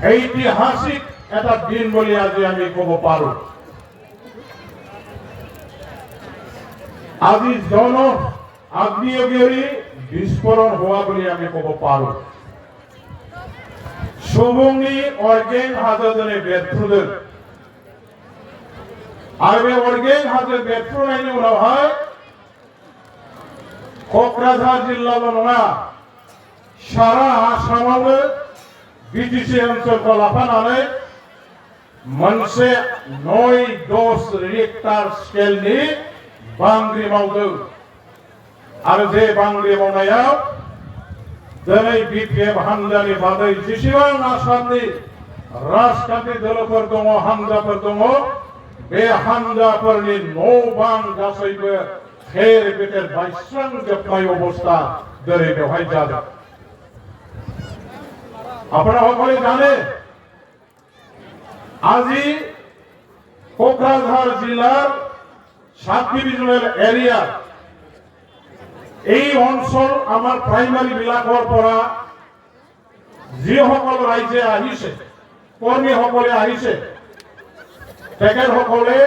ঐতিহাসিক এটা দিন বুলি আজি আমি ক'ব পাৰো। আজি জন আগ্নেয়গিৰি বিস্ফোৰণ হওয়া বুলি আমি ক'ব পাৰো। সুবুংনি অর্গেন হাজারজনে বেরফ্রুদের আর बे অর্গেন হাজার বেরফ্রুনাयनि उनावहाय क'क्राझार जिल्लाल' नङा सारा आसामावनो बिटिसि ओनसोलखौ लाफानानै मोनसे 9-10 रिक्टार स्केलनि बांग्रि मावदों आरो जे बांग्रि मावनायाव दिनै बिपिएफ हानजानि बादै जेसेबां आसामनि राजखान्थि दोलोफोर दङ हानजाफोर दङ बे हानजाफोरनि न' बां गासैबो खेर बेथेर बायस्रांजोबनाय अबस्था दिनै बेवहाय जादों। আপনারা সকলে জানে আজি কোকরাঝার জেলার সাব ডিভিজনাল এরিয়া এই অঞ্চল আমার প্রাইমারি বিলাকৰ পৰা যিসকল ৰাইজে আহিছে কৰ্মীসকলে আহিছে তেখেতসকলে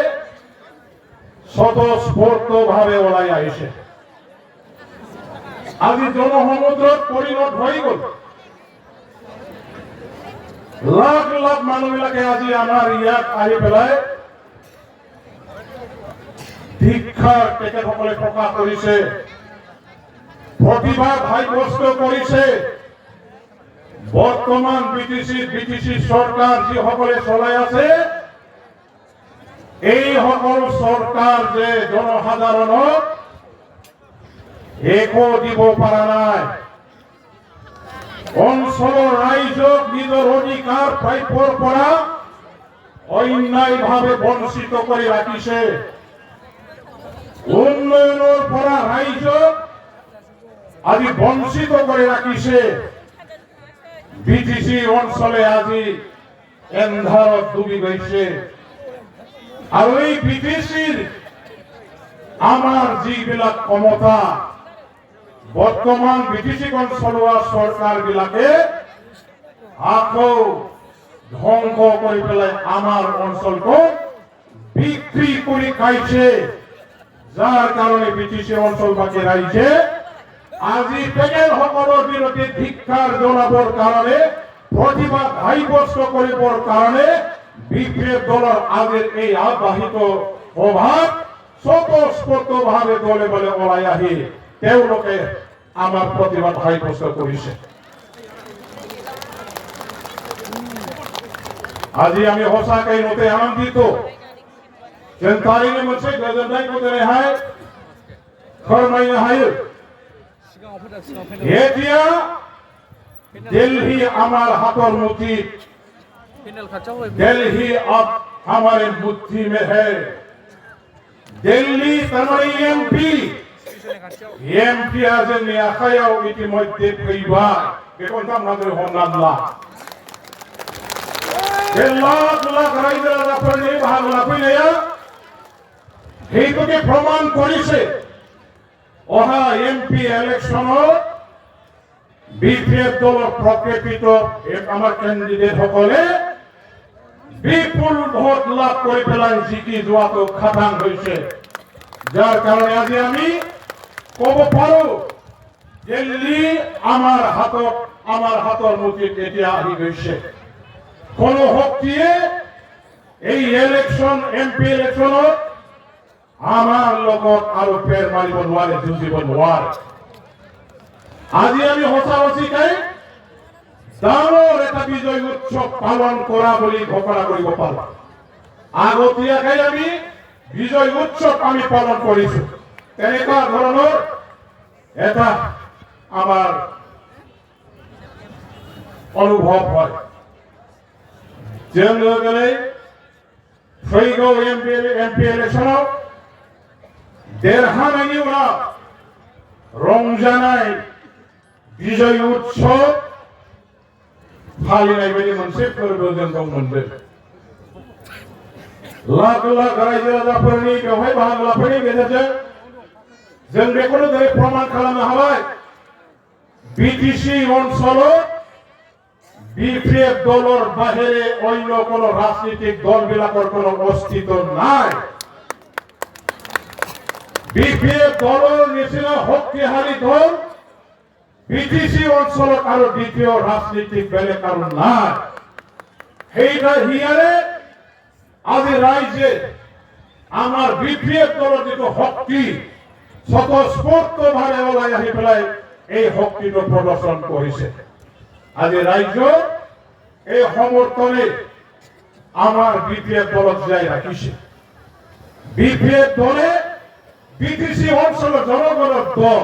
স্বতঃস্ফূৰ্তভাৱে ওলাই আহিছে। আজি জনসমুদ্ৰত পৰিণত হৈ গ'ল। লাখ লাখ মানুহবিলাকে আজি আমাৰ ইয়াত আহি পেলাই ধিক্ষাৰ তেখেতসকলে প্ৰকাশ কৰিছে, প্ৰতিবাদ সাব্যস্ত কৰিছে। বৰ্তমান বিটিসি সৰকাৰ যিসকলে চলাই আছে এই সকল সৰকাৰ যে জনসাধাৰণক একো দিব পৰা নাই। অঞ্চলৰ ৰাইজক নিজৰ অধিকাৰ প্ৰাপ্যৰ পৰা অন্যায়ভাৱে বঞ্চিত কৰি ৰাখিছে। উন্নয়নৰ পৰা ৰাইজক আজি বঞ্চিত কৰি ৰাখিছে। বিটিসি অঞ্চলে আজি এন্ধাৰত ডুবি গৈছে আৰু এই বিটিসিৰ আমাৰ যিবিলাক ক্ষমতা বৰ্তমান বিটিসিখন চলোৱা চৰকাৰবিলাকে আকৌ ধ্বংস কৰি পেলাই আমাৰ অঞ্চলটো বিক্ৰী কৰি খাইছে। যাৰ কাৰণে বিটিসি অঞ্চলবাসী ৰাইজে আজি তেখেতসকলৰ বিৰুদ্ধে ধিক্ষাৰ জনাবৰ কাৰণে প্ৰতিবাদ সাব্যস্ত কৰিবৰ কাৰণে বিপিএফ দলৰ আজিৰ এই আবাহিত সভাত স্বতঃস্ফূৰ্তভাৱে দলে বলে ওলাই আহি তেওঁলোকে আমাৰ প্ৰতিবাদ সাব্যস্ত কৰিছে। আজি আমি সঁচাকৈ নতে আনন্দিত যেন थारैनो मोनसे गोजोननायखौ दिनैहाय फोरमायनो हायो। এতিয়া दिल्ली আমার हाथों मुट्ठी, दिल्ली अब हमारे मुट्ठी में है। दिल्ली हमारी एमपी आज आखायाव इतिमধ্যে फैबाय बेखौ नोंथांमोना हमनानै ला लाख लाख रायजो राजाफोरनि बाहागो लाफैनाया সেইটোকে প্রমাণ কৰিছে। অহা এমপি ইলেকশনত বিপিএফ দলৰ প্ৰকৃত আমাৰ কেণ্ডিডেট সকলে বিপুল ভোট লাভ কৰি পেলাই জিকি যোৱাটো খাটাং হৈছে। যাৰ কাৰণে আজি আমি ক'ব পাৰো দিল্লী আমাৰ হাতৰ মুঠিত এতিয়া আহি গৈছে। কোনো শক্তিয়ে এই ইলেকশন এমপি ইলেকশনত আমার লগত আৰু পেৰ মাৰিব নোৱাৰে, যুঁজিব নোৱাৰে। আজি আমি সঁচাকৈ ডাঙৰ এটা বিজয় উৎসৱ পালন কৰা বুলি ঘোষণা কৰিব পাৰো। আগতীয়াকৈ আমি বিজয় উৎসৱ আমি পালন কৰিছো। তেনেকুৱা ধৰণৰ এটা আমাৰ অনুভৱ হয়। যেনেদৰে फैगौ एमपि इलेक्शनाव देरहानायनि उनाव रंजानाय बिजय उत्सव फालिनाय बायदि मोनसे फोरबो जों मोनदों। लाख लाख रायजो राजाफोरनि बेवहाय बाहागो लाफैनायनि गेजेरजों जों बेखौनो दिनै प्रमाण खालामनो हाबाय बिटिसि ओनसोलाव বিপিএফ দলৰ বাহিৰে অন্য কোনো ৰাজনৈতিক দলবিলাকৰ কোনো অস্তিত্ব নাই। বিপিএফ দলৰ নিচিনা শক্তিশালী দল বিটিসি অঞ্চলত আৰু দ্বিতীয় ৰাজনৈতিক বেলেগ আৰু নাই। হিয়াৰে আজি ৰাইজে আমাৰ বিপিএফ দলৰ যিটো শক্তি স্বতঃস্ফূৰ্তভাৱে ওলাই আহি পেলাই এই শক্তিটো প্ৰদৰ্শন কৰিছে। আজি ৰাইজৰ এই সমৰ্থনে আমাৰ বিপিএফ দলক জীয়াই ৰাখিছে। বিপিএফ দলে বিটিসি অঞ্চলৰ জনগণৰ দল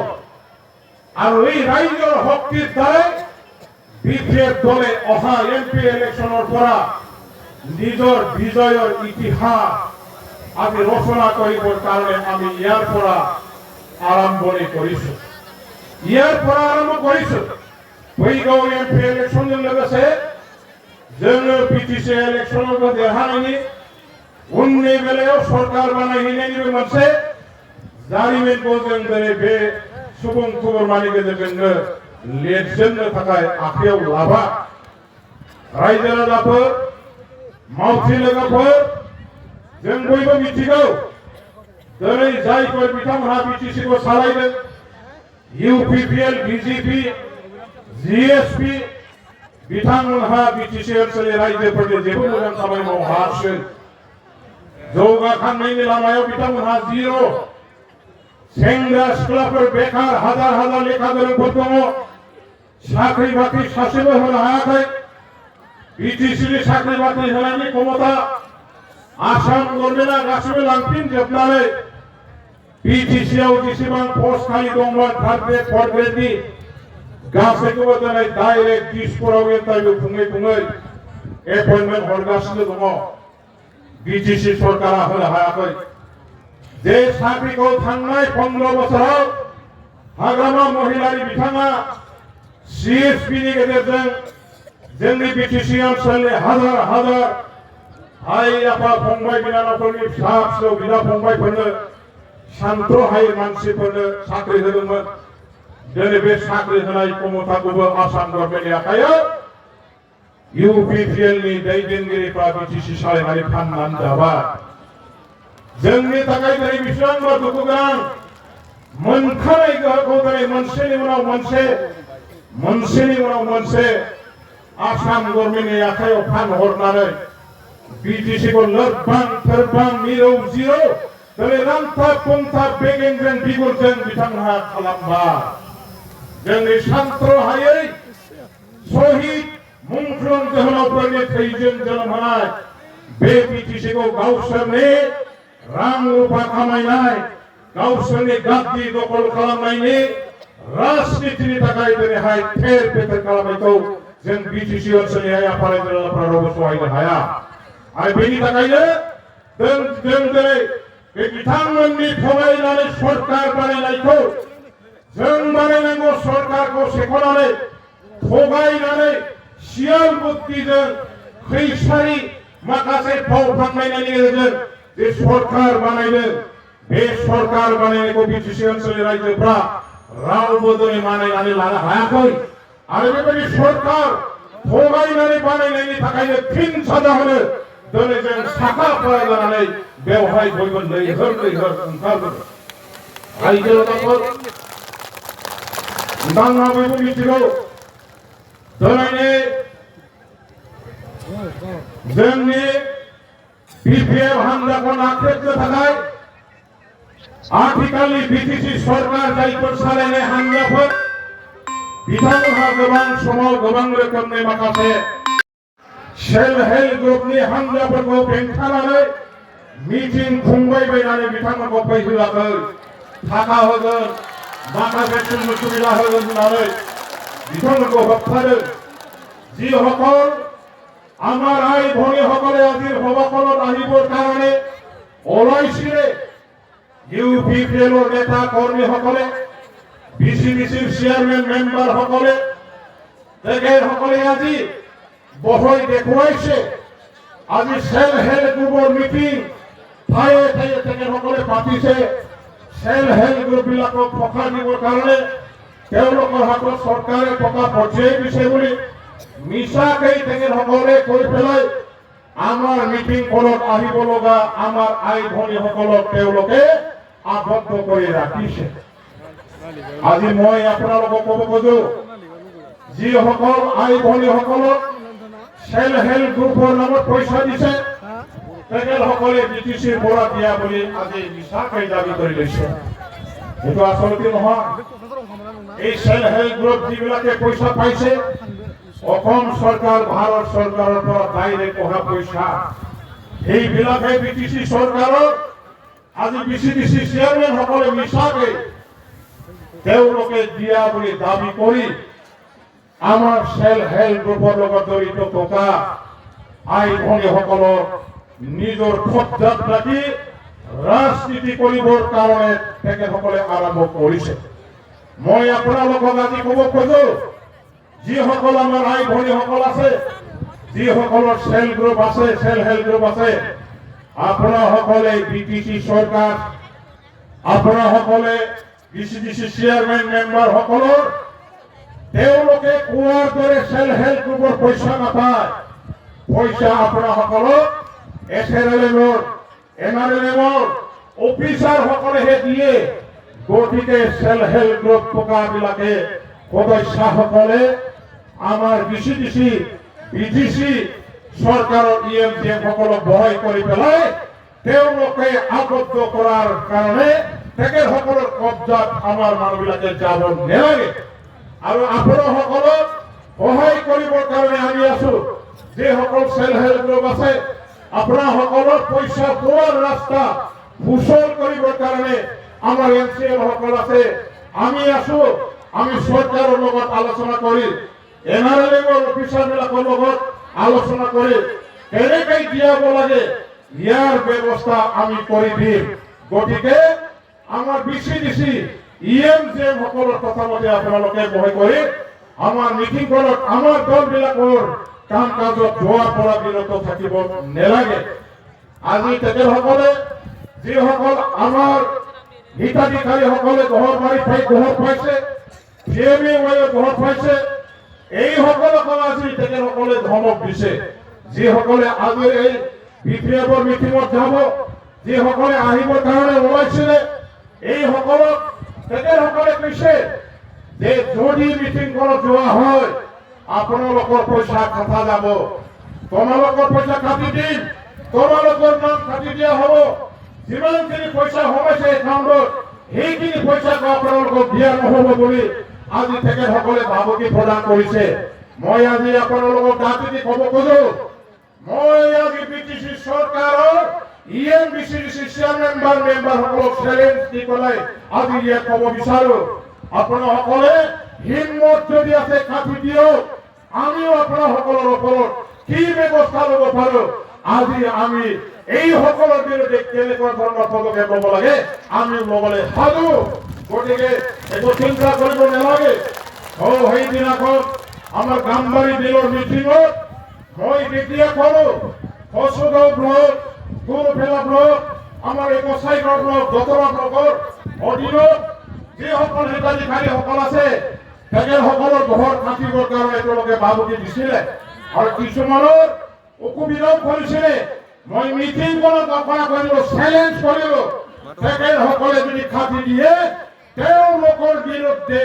আৰু এই ৰাইজৰ শক্তিৰ দ্বাৰাই বিপিএফ দলে অহা এমপি ইলেকশ্যনৰ পৰা নিজৰ বিজয়ৰ ইতিহাস আজি ৰচনা কৰিবৰ কাৰণে আমি ইয়াৰ পৰা আৰম্ভণি কৰিছো। फैगौ एमपि इलेक्शनजों लोगोसे जोङो बिटिसि इलेक्शनाव देरहानायनि उननि बेलायाव सरकार बानायहैनायनिबो मोनसे जारिमिनखौ जों दिनै बे सुबुं खुरमानि गेजेरजोंनो लिरजेननो थाखाय आखायाव लाबाय। रायजो राजाफोर मावथि लोगोफोर जों बयबो मिथिगौ दिनै जायफोर बिथांमोनहा बिटिसिखौ सालायदों इउपिपिएल बिजेपि जिएसपि बिथांमोनहा बिटिसि ओनसोलनि रायजोफोरनि जेबो मोजां खामानि मावाखै। जौगाखांनायनि लामायाव बिथांमोनहा जिर'। सेंग्रा सिख्लाफोर बेकार हाजार हाजार लेखा गोरोंफोर दङ, साख्रि बाख्रि सासेबो होनो हायाखै। बिटिसिनि साख्रि बाख्रि होनायनि क्षमता आसाम गभर्नमेन्टआ गासिबो लांफिनजोबनानै बिटिसिआव जेसेबां पस्ट खालि दंमोन थार्ड ग्रेड फर्थ ग्रेडनि गासैखौबो दिनै डाइरेक्ट दिसपुराव इन्टारभिउ खुङै एपइन्टमेन्ट हरगासिनो दङ। बिटिसि सरकारा होनो हायाखै। जे साख्रिखौ थांनाय 15 बोसोराव हाग्रामा महिलारि बिथाङा सिएसपिनि गेजेरजों जोंनि बिटिसि ओनसोलनि हाजार हाजार आइ आफा फंबाय बिनानावफोरनि फिसा फिसौ बिदा फंबायफोरनो सानथ्र'हायै मानसिफोरनो साख्रि होदोंमोन। दिनै बे साख्रि होनाय क्षमताखौबो आसाम गभर्नमेन्टनि आखायाव इउपिपिएलनि दैदेनगिरिफ्रा बिटिसि सालायनानै फाननानै जाबाय। जोंनि थाखाय दिनै बेसेबांबा दुखु गोनां मोनखानाय गोहोखौ दिनै मोनसेनि उनाव मोनसे आसाम गभर्नमेन्टनि आखायाव फानहरनानै बिटिसिखौ लोरबां थोरबां मिरौ जिरौ दिनै रांथाब फुंथाब बेगेंजों बिगुरजों बिथांमोनहा खालामबाय। जोंनि सानथ्र'हायै शहीद मुंख्लं जोहोलावफोरनि थैजों जोनोम होनाय बे बिटिसिखौ गावसोरनि रां रुफा खामायनाय गावसोरनि गाद्दि दखल खालामनायनि राजनितिनि थाखाय दिनैहाय थेर बेथेर खालामनायखौ जों बिटिसि ओनसोलनि आइ आफा रायजो राजाफोरा रावबो सहायनो हाया। आरो बेनि थाखायनो जों दिनै बे बिथांमोननि थगायनानै सरकार बानायनायखौ जों बानायनांगौ। सरकारखौ सेख'नानै थगायनानै सियाल बुद्धिजों खैसारि माखासे फाव फान्दायनायनि गेजेरजों जे सरकार बानायदों बे सरकार बानायनायखौ बिटिसि ओनसोलनि रायजोफ्रा रावबो दिनै मानिनानै लानो हायाखै। आरो बेबायदि सरकार थगायनानै बानायनायनि थाखायनो फिन साजा होनो दिनै जों साखा फारा जानानै बेवहाय बयबो लैहोर ओंखारबोदों। रायजो राजाफोर नोंथांमोनहा बयबो मिथिगौ दिनैनि जोंनि बिपिएफ हान्जाखौ नाख्रेबनो थाखाय आथिखालनि बिटिसि सरकार जायफोर सालायनाय हान्जाफोर बिथांमोनहा गोबां समाव गोबां रोखोमनि माखासे सेल्फ हेल्प ग्रुपनि हान्जाफोरखौ बेंथानानै मिटिं खुंबाय बायनानै बिथांमोनखौ फैहोआखै। थाखा होगोन माखासे सुबिदा होगोन होननानै बिथांमोनखौ होबथादों। যিসকল আমাৰ আই ভনীসকলে আজিৰ সভাখনত আহিবৰ কাৰণে ওলাইছিলে ইউপিপিএলৰ নেতা কৰ্মীসকলে বিচিবিচিৰ চেয়াৰমেন মেম্বাৰসকলে তেখেতসকলে আজি বহৈ দেখুৱাইছে। আজি সেল্ফ হেল্প গ্ৰুপৰ মিটিং ঠায়ে ঠায়ে তেখেতসকলে পাতিছে। সেল্ফ হেল্প গ্ৰুপবিলাকক টকা দিবৰ কাৰণে তেওঁলোকৰ হাতত চৰকাৰে টকা পঠিয়াই দিছে বুলি মিছাকেই তেখেতসকলে কৈ পেলাই আমাৰ মিটিংখনত আহিব লগা আমাৰ আই ভনীসকলক তেওঁলোকে আবদ্ধ কৰি ৰাখিছে। আজি মই আপোনালোকক ক'ব খোজো, যিসকল আই ভনীসকলক সেল্ফ হেল্প গ্ৰুপৰ নামত পইচা দিছে তেখেতসকলে বিটিচিৰ পৰা দিয়া বুলি আজি মিছাকৈ দাবী কৰি লৈছে। এইটো আচলতে নহয়। এই সেল্ফ হেল্প গ্ৰুপ যিবিলাকে পইচা পাইছে অসম চৰকাৰ ভাৰত চৰকাৰৰ পৰা ডাইৰেক্ট অহা পইচা, সেইবিলাকে বিটিচি চৰকাৰৰ আজি বিচিডিচি চেয়াৰমেনসকলে মিছাকৈ তেওঁলোকে দিয়া বুলি দাবী কৰি আমাৰ সেল্ফ হেল্প গ্ৰুপৰ লগত জড়িত থকা আই ভনীসকলক নিজৰ পথত ৰাখি ৰাজনীতি কৰিবৰ কাৰণে তেখেতসকলে আৰম্ভ কৰিছে। মই আপোনালোকক আজি ক'ব খোজো, যিসকল আমাৰ আই ভনীসকল আছে, যিসকলৰ সেল্ফ গ্ৰুপ আছে, সেল্ফ হেল্প গ্ৰুপ আছে, আপোনাসকলে বিটিচি চৰকাৰ, আপোনাসকলে বিচিডিচি চেয়াৰমেন মেম্বাৰ সকলৰ তেওঁলোকে কোৱাৰ দৰে সেল্ফ হেল্প গ্ৰুপৰ পইচা নাপায়। পইচা আপোনাসকলক SLLMৰ NRLMৰ অফিচাৰ সকলেহে দিয়ে। গতিকে সেল্ফ হেল্প গ্ৰুপ থকাবিলাকে সদস্যসকলে আমাৰ বিচিডিচি বিটিচি চৰকাৰৰ EMCM সকলক বহাই কৰি পেলাই তেওঁলোকে আবদ্ধ কৰাৰ কাৰণে তেখেতসকলৰ কব্জাত আমাৰ মানুহবিলাকে যাব নালাগে। আৰু আপোনাসকলক সহায় কৰিবৰ কাৰণে আমি আছো। যিসকল সেল্ফ হেল্প গ্ৰুপ আছে আপোনাসকলৰ পইচা পোৱাৰ ৰাস্তা সুচল কৰিবৰ কাৰণে আমাৰ MCL সকল আছে, আমি আছো। আমি চৰকাৰৰ লগত আলোচনা কৰি NRLMৰ অফিচাৰবিলাকৰ লগত আলোচনা কৰি কেনেকৈ দিয়াব লাগে ইয়াৰ ব্যৱস্থা আমি কৰি দিম। গতিকে আমাৰ বিচিডিচি EMCM সকলৰ কথা মতে আপোনালোকে বহাই কৰি আমাৰ মিটিংখনত আমাৰ দলবিলাকৰ কাম কাজত যোৱাৰ পৰা বিৰত থাকিব নালাগে। আজি তেখেতসকলে যিসকল আমাৰ হিতাধিকাৰীসকলে ঘৰ পাইছে, PMA ঘৰ পাইছে, এইসকলক আজি তেখেতসকলে ধমক দিছে। যিসকলে আজি এই BPF-ৰ মিটিঙত যাব, যিসকলে আহিবৰ কাৰণে ওলাইছিলে, এইসকলক তেখেতসকলে কৈছে যে যদি মিটিংখনত যোৱা হয় আপোনালোকৰ পইচা কাটা যাব, তোমালোকৰ পইচা কাটি দিম, তোমালোকৰ নাম কাটি দিয়া হ'ব, যিমানখিনি পইচা সোমাইছে একাউণ্টত সেইখিনি পইচা আপোনালোকক দিয়া নহ'ব বুলি আজি তেখেতসকলে ভাবুকি প্ৰদান কৰিছে। মই আজি আপোনালোকক ডাকি দি ক'ব খোজো, মই আজি বিটিচি চৰকাৰৰ EMBCDC চেয়াৰমেন মেম্বাৰসকলক চেলেঞ্জ দি পেলাই আজি ইয়াত ক'ব বিচাৰো, আপোনাসকলে হিম্মত যদি আছে কাটি দিয়ক, আমিও আপোনাসকলৰ ওপৰত কি ব্যৱস্থা ল'ব পাৰো আজি আমি এই সকলৰ বিৰুদ্ধে কেনেকুৱা ধৰণৰ পদক্ষেপ ল'ব লাগে আমি ল'বলৈ সাজু। গতিকে একো চিন্তা কৰিব নালাগে। সেইদিনাখন আমাৰ গামবাৰী বিলৰ মিটিঙত মই যেতিয়া কলো ফচুগাঁও ব্লক, গুৰুফেলা ব্লক, আমাৰ এই গোসাইগাঁও ব্লক, দতৰা ব্লকৰ অধীনত যিসকল হিতাধিকাৰীসকল আছে তেখেতসকলৰ ঘৰ কাটিবৰ কাৰণে তেওঁলোকে ভাবুকি দিছিলে আৰু কিছুমানৰ অসুবিধাও কৰিছিলে। মই মিটিংখনত ঘোষণা কৰিলো, চেলেঞ্জ কৰিলো, তেখেতসকলে যদি কাটি দিয়ে তেওঁলোকৰ বিৰুদ্ধে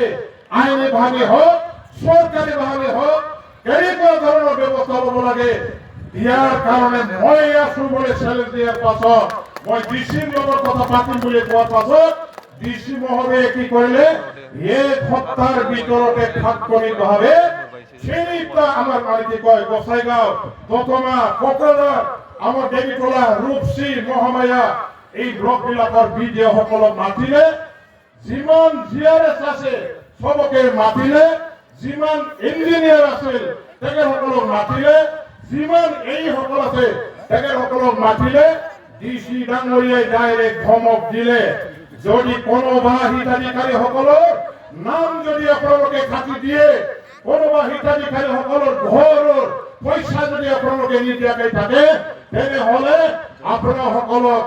আইনীভাৱে হওক চৰকাৰীভাৱে হওক কেনেকুৱা ধৰণৰ ব্যৱস্থা ল'ব লাগে ইয়াৰ কাৰণে মই আছো বুলি চেলেঞ্জ দিয়াৰ পাছত মই ডিচিৰ লগত কথা পাতিম বুলি কোৱাৰ পাছত ডিচি মহোদয়ে কি কৰিলে, এক সপ্তাহৰ ভিতৰতে তাৎক্ষণিকভাৱে চিনিতা আমাৰ মালিকে কয় গোসাইগাঁও, দতমা, কোকৰাঝাৰ, আমাৰ দেৱীতলা, ৰূপসী, মহামায়া এই ব্লকবিলাকৰ BDO সকলক মাতিলে, যিমান GRS আছে সবকে মাতিলে, যিমান ইঞ্জিনিয়াৰ আছিল তেখেতসকলক মাতিলে, যিমান এইসকল আছে তেখেতসকলক মাতিলে। ডিচি ডাঙৰীয়াই ডাইৰেক্ট ধমক দিলে, যদি কোনোবা হিতাধিকাৰীসকলৰ নাম যদি আপোনালোকে কাটি দিয়ে, কোনোবা হিতাধিকাৰীসকলৰ ঘৰৰ পইচা যদি আপোনালোকে নিদিয়াকৈ থাকে তেনেহ'লে আপোনাসকলক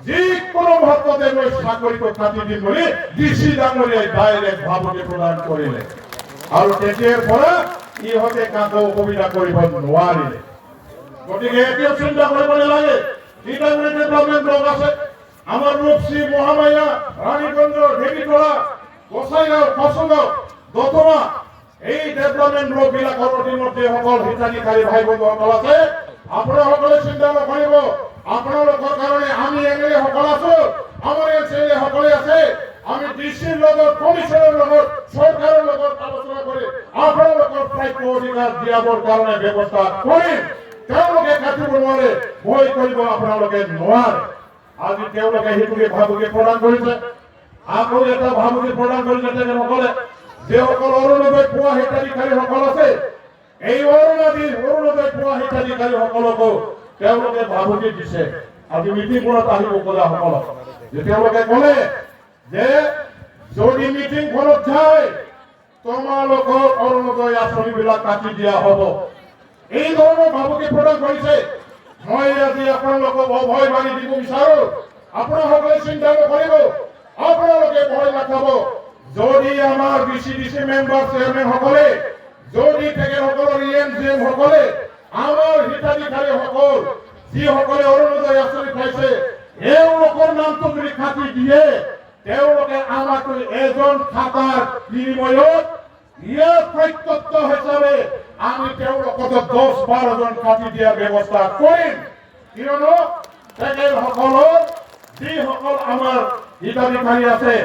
যিকোনো মুহূৰ্ততে মই চাকৰিটো কাটি দিম বুলি ডিচি ডাঙৰীয়াই ডাইৰেক্ট ভাবুকি প্ৰদান কৰিলে। আৰু তেতিয়াৰ পৰা ইহঁতে কাকো অসুবিধা কৰিব নোৱাৰিলে। গতিকে এতিয়াও চিন্তা কৰিব নালাগে। তিনিটা ডেভেলপমেণ্ট ব্লক আছে আমাৰ ৰূপসী, মহামায়া, ৰাণীগঞ্জ, ঢেকীতলা, গোসাইগাঁও, কচুগাঁও, দতমা। এই ডেভেলপমেণ্ট ব্লক বিলাকৰ অধীনত যিসকল হিতাধিকাৰী ভাই বন্ধুসকল আছে, আপোনালোকে চিন্তা নকৰিব। আপোনালোকৰ কাৰণে আমি এমএলএ সকল আছো, আমাৰ এমএলএ সকলে আছে। আমি ডিচিৰ লগত, কমিশনৰ লগত, চৰকাৰৰ লগত আলোচনা কৰি আপোনালোকৰ প্ৰাপ্য অধিকাৰ দিয়াবৰ কাৰণে ব্যৱস্থা কৰিম। তেওঁলোকে কাটিব নোৱাৰে, ভয় কৰিব আপোনালোকে নোৱাৰে। আজি তেওঁলোকে সেইটোকে ভাবুকি প্ৰদান কৰিছে। আকৌ এটা ভাবুকি প্ৰদান কৰিছে তেখেতসকলে, যিসকল অৰুণোদয় পোৱা হিতাধিকাৰীসকল আছে, এই অৰুণোদয় পোৱা হিতাধিকাৰীসকলকো তেওঁলোকে ভাবুকি দিছে। আজি মিটিংখনত আহিব খোজাসকলক তেওঁলোকে ক'লে যে যদি মিটিংখনত যায় তোমালোকৰ অৰুণোদয় আঁচনিবিলাক কাটি দিয়া হ'ব। এই ধৰণৰ ভাবুকি প্ৰদান কৰিছে। মই আজি আপোনালোকক অভয় বাণী দিব বিচাৰো, আপোনালোকে চিন্তা নকৰিব, আপোনালোকে ভয় নাখাব। যদি আমাৰ বিচিডিচি মেম্বাৰ চেয়াৰমেন সকলে, যদি তেখেতসকলৰ EMGM সকলে, আমাৰ হিতাধিকাৰীসকল যিসকলে অৰুণোদয় আঁচনি পাইছে এওঁলোকৰ নামটো যদি কাটি দিয়ে, তেওঁলোকে আমাক এজন খাতাৰ বিনিময়ত ইয়াৰ প্ৰত্যক্ষ হিচাপে আমি তেওঁলোকক 10-12 জন কাটি দিয়াৰ ব্যৱস্থা কৰিম। কিয়নো তেখেতসকলৰ যিসকল আমাৰ হিতাধিকাৰী আছে,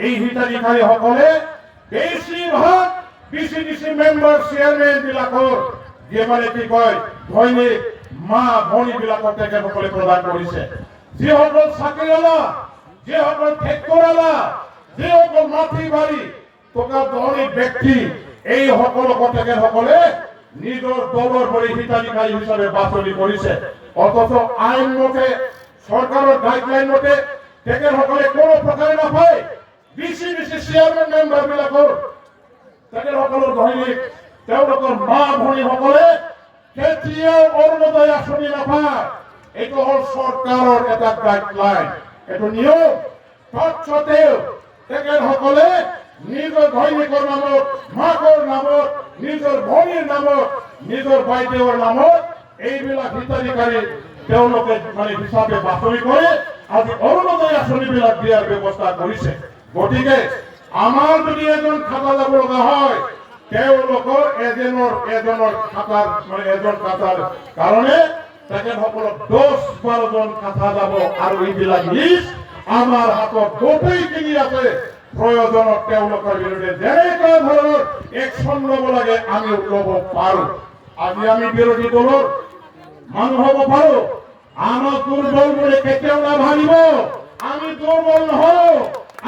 এই হিতাধিকাৰীসকলে বেছিভাগ বিচিডিচি মেম্বাৰ চেয়াৰমেন বিলাকৰ মানে কি কয় দৈনিক মা ভনী বিলাকক তেখেতসকলে প্ৰদান কৰিছে। যিসকল চাকৰিয়ালা, যিসকল ফেক্টৰীয়ালা, যিসকল মাটি বাৰী থকা ধনী ব্যক্তি, এই সকলক তেখেতসকলে নিজৰ দলৰ পৰি হিতাধিকাৰী হিচাপে বাছনি কৰিছে। অথচ আইন মতে, চৰকাৰৰ গাইডলাইন মতে তেখেতসকলে কোনো প্ৰকাৰে নাপায়। বিচিডিচি চেয়াৰমেন মেম্বাৰ বিলাকৰ তেখেতসকলৰ দৈনিক তেওঁলোকৰ মা ভনীসকলে কেতিয়াও অৰুণোদয় আঁচনি নাপায়। এইটো হ'ল চৰকাৰৰ এটা গাইডলাইন, এইটো নিয়ম। তৎসত্বেও তেখেতসকলে নিজৰ দৈনিকৰ নামত, মাকৰ নামত, নিজৰ ভনীৰ নামত, নিজৰ বাইদেউৰ নামত এইবিলাক হিতাধিকাৰী তেওঁলোকে মানে হিচাপে বাছনি কৰি আজি অৰুণোদয় আঁচনিবিলাক দিয়াৰ ব্যৱস্থা কৰিছে। গতিকে আমাৰ যদি এজন খাতা যাব লগা হয়, তেওঁলোকৰ এজনৰ খাতাৰ মানে এজন খাতাৰ কাৰণে তেখেতসকলক 10-12 জন খাতা যাব। আৰু এইবিলাক লিষ্ট আমাৰ হাতত গোটেইখিনি আছে। প্ৰয়োজনত তেওঁলোকৰ বিৰুদ্ধে যেনেকুৱা ধৰণৰ একশ্যন ল'ব লাগে আমি ল'ব পাৰো। আজি আমি বিৰোধী দলৰ মানুহ হ'ব পাৰো, আমাক দুৰ্বল বুলি কেতিয়াও নাভাবিব। আমি দুৰ্বল নহওঁ,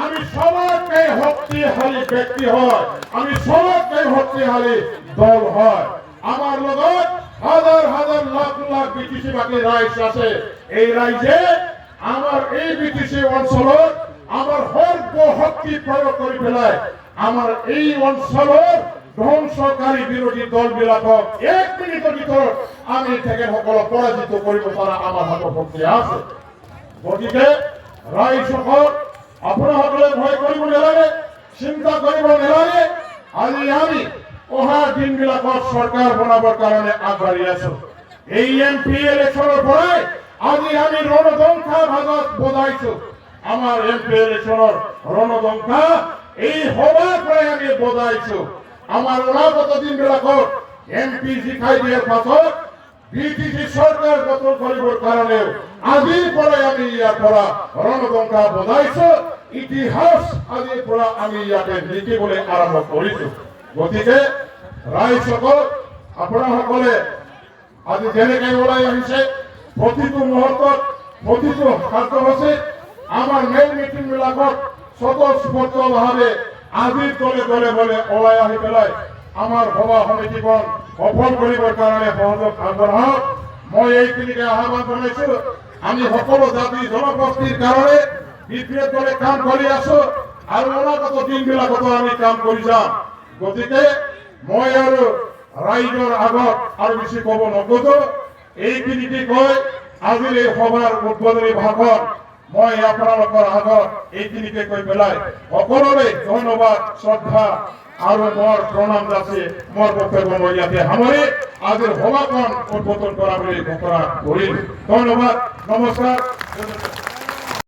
আমি সবতকে শক্তিশালী ব্যক্তি হয়, আমি সবতকে শক্তিশালী দল হয়। আমাৰ লগত হাজাৰ হাজাৰ লাখ লাখ বিটিচি বাকী ৰাইজ আছে। এই ৰাইজে আমাৰ এই বিটিচি অঞ্চলত আমাৰ সৰ্ব শক্তি প্ৰয়োগ কৰি পেলাই আমাৰ এই অঞ্চলৰ ধ্বংসকাৰী বিৰোধী দলবিলাকক 1 মিনিটৰ ভিতৰত আমি তেখেতসকলক পৰাজিত কৰিব পৰা আমাৰ হাতত শক্তি আছে। গতিকে ৰাইজসকল আপোনালোকে ভয় কৰিব নালাগে, চিন্তা কৰিব নালাগে। আজি আমি অহা দিনবিলাকত চৰকাৰ বনাবৰ কাৰণে আগবাঢ়ি আছো। এই MP ইলেকশ্যনৰ পৰাই আজি আমি ৰণদংকা ভাগত বজাইছো। আমাৰ MP ইলেকশ্যনৰ ৰণদংকা এই সভাৰ পৰাই আমি বজাইছো। আমাৰ অনাগত দিনবিলাকত MP জিকাই দিয়াৰ পাছত বিটিচি চৰকাৰ গঠন কৰিবৰ কাৰণে আজিৰ পৰাই আমি ইয়াৰ পৰা ৰণদংকা বজাইছো। ইতিহাস আজিৰ পৰা আমি ইয়াতে লিখিবলৈ আৰম্ভ কৰিছো। গতিকে ৰাইজসকল আপোনালোকে আজি যেনেকৈ ওলাই আহিছে, প্ৰতিটো মুহূৰ্তত প্ৰতিটো কাৰ্যসূচীত আমাৰ মেইন মিটিং বিলাকত স্বতঃস্ফূৰ্তভাৱে আজিৰ দলে দলে বলে ওলাই আহি পেলাই আমাৰ সভা সমিতিখন সফল কৰিবৰ কাৰণে সহযোগ আগবঢ়াওক। মই এইখিনিকে আহ্বান জনাইছো। আমি সকলো জাতি জনগোষ্ঠীৰ কাৰণে বিপিএফ দলে কাম কৰি আছো আৰু অনাগত দিনবিলাকতো আমি কাম কৰি যাম। গতিকে মই আৰু ৰাইজৰ আগত আৰু বেছি ক'ব নোখোজো। এইখিনিকে কৈ আজিৰ এই সভাৰ উদ্বোধনী ভাষণ মই আপোনালোকৰ আগত এইখিনিকে কৈ পেলাই সকলোৰে ধন্যবাদ, শ্ৰদ্ধা আৰু মোৰ প্ৰণাম যাচি মোৰ বক্তব্য মই ইয়াতে সামৰি আজিৰ সভাখন উদ্বোধন কৰা বুলি ঘোষণা কৰিলোঁ। ধন্যবাদ, নমস্কাৰ।